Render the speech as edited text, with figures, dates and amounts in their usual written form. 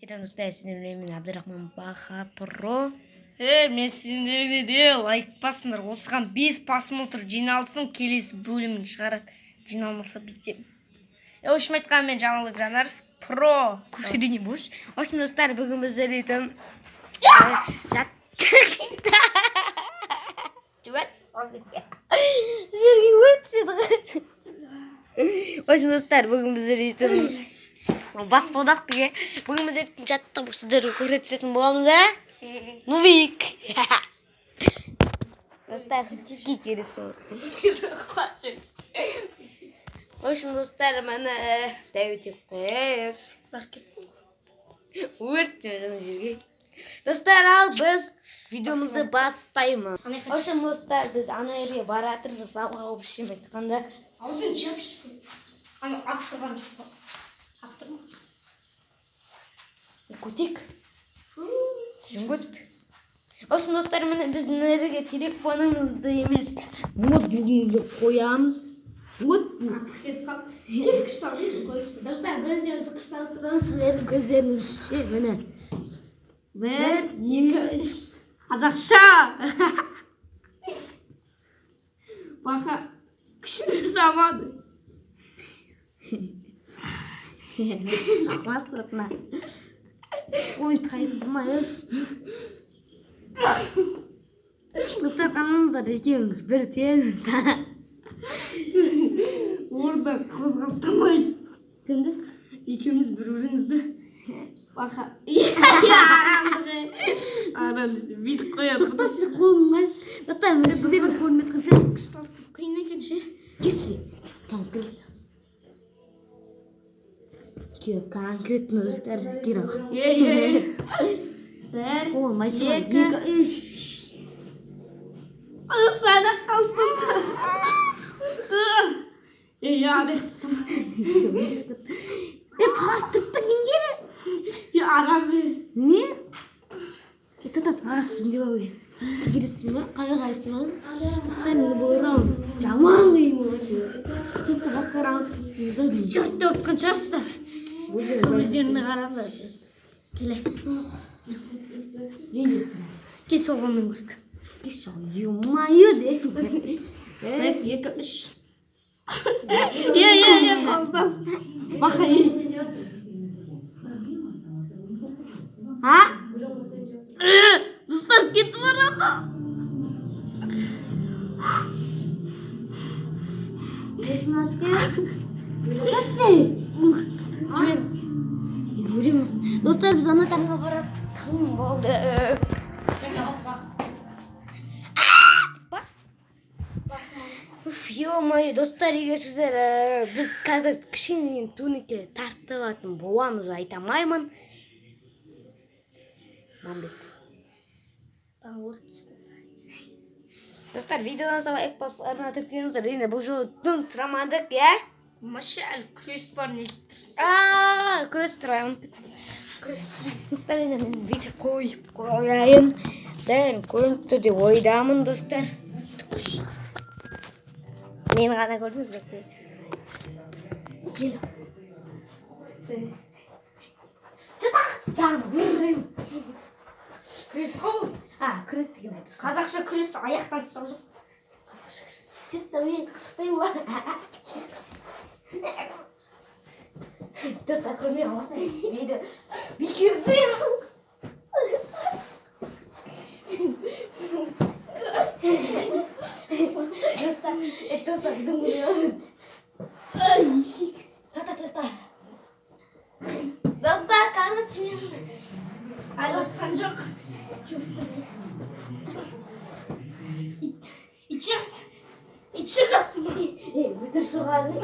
Естірен ұстай сіздермен Абдырахман Баха Про. Мен сендерге де лайк басыңдар. Осыған 5 просмотр жиналсын, келесі бөлімін шығарады. Жиналмаса бүйтем. Өшім айтқан мен жаңалық жанарыз Про. Күршеден ебуш. Осымен достар, бүгін біздер етім. Осымен достар, бүгін біздер етім. Бас болдақ деге. Бүгін біз етім жатты сіздерге көрсететін боламыз, Нубик. Достар, ки керісті ол. Осымен достар, мәні дәует еп қойып. Өрт жөні жерге. Достар, ал біз видеомызды бастаймыз. Осымен достар, біз ана ерге баратырмыз, залға қоп ішем айтқанда. Аузын жеп шықын. Ана ақтырған жоқ. Ақтырма. Көтек. Жүңгіт. Осымен достар, міне біздің ерге телефоныңызды емес, ноутбугыңызды қоямыз. Ноутбук. Достар, бірінші қыш салыстырған сіздердің көздеріңіз ше, міне. 1, 2, 3. Қазақша. Бақа кішіне самады. Шақмас сұртына. Ойын қайсызмайыз. Достар, қаныңыздар екеуіңіз бір теңіз. Орда қозғалып тұрмайыз. Кімді? Екеуміз бір-бірімізді. Бақа. Аралысы бүйтіп қояды. Тоқта сіз қолыңыз. Достар, мен сіздерді көрмет қанша күш салыстырып қиын екен ше. кетші. Конкрет. Конкретно достар, кері. 1, О, майсыма. 2, 2, 3. Sana kaldım. Ya bekçistim. Тастырттың кенгені? Ya Arabi. Не? Кетті тағасы жынды бауы. Кегересің ба? Қайғайсың ба? Ұстаныңды бойырауын. Жаман қиын болады. Кетті басқа раунд істейміз. Сіз чертте отқан шығарсыздар. Өздеріне қарадылар. Келе. Кел соғаннан көрік. Кеш ау, юмайы де. 1, 2, 3. Ya kaldım. Bakayım. Ha? Dostlar git bana. Dostlar, biz ana tarafa barak tım oldu. Ё-моё, достар, егер сіздер біз қазір кішкенеден тунике тартып атын боламыз айта алмаймын. Мамбет. Достар, видеодан сау лайк басып арна тіркеңіздер. Енді бұл жолы тым тұрамадық, Машал, күрес бар не тұрсыз? Күрес тұрайын. Достар, енді мен бүйтіп қойайын. Бәрін көрініпті деп ойдамын, достар. Мен ғана көрдіңіз бе? Жарым, үррем. Күрес қол. Күрес деген айтысы. Қазақша күрес аяқтан ұстау жоқ. Қазақша күрес. Жетті, мен қыстайым ба? Достар, көрмей қалмасын. Мейді бекердейм. Достар, біздің көрмей қалмасын. Ишік. Та. Достар, қарыз мен. Айлатқан жоқ. İçeriz. Өтір шығады.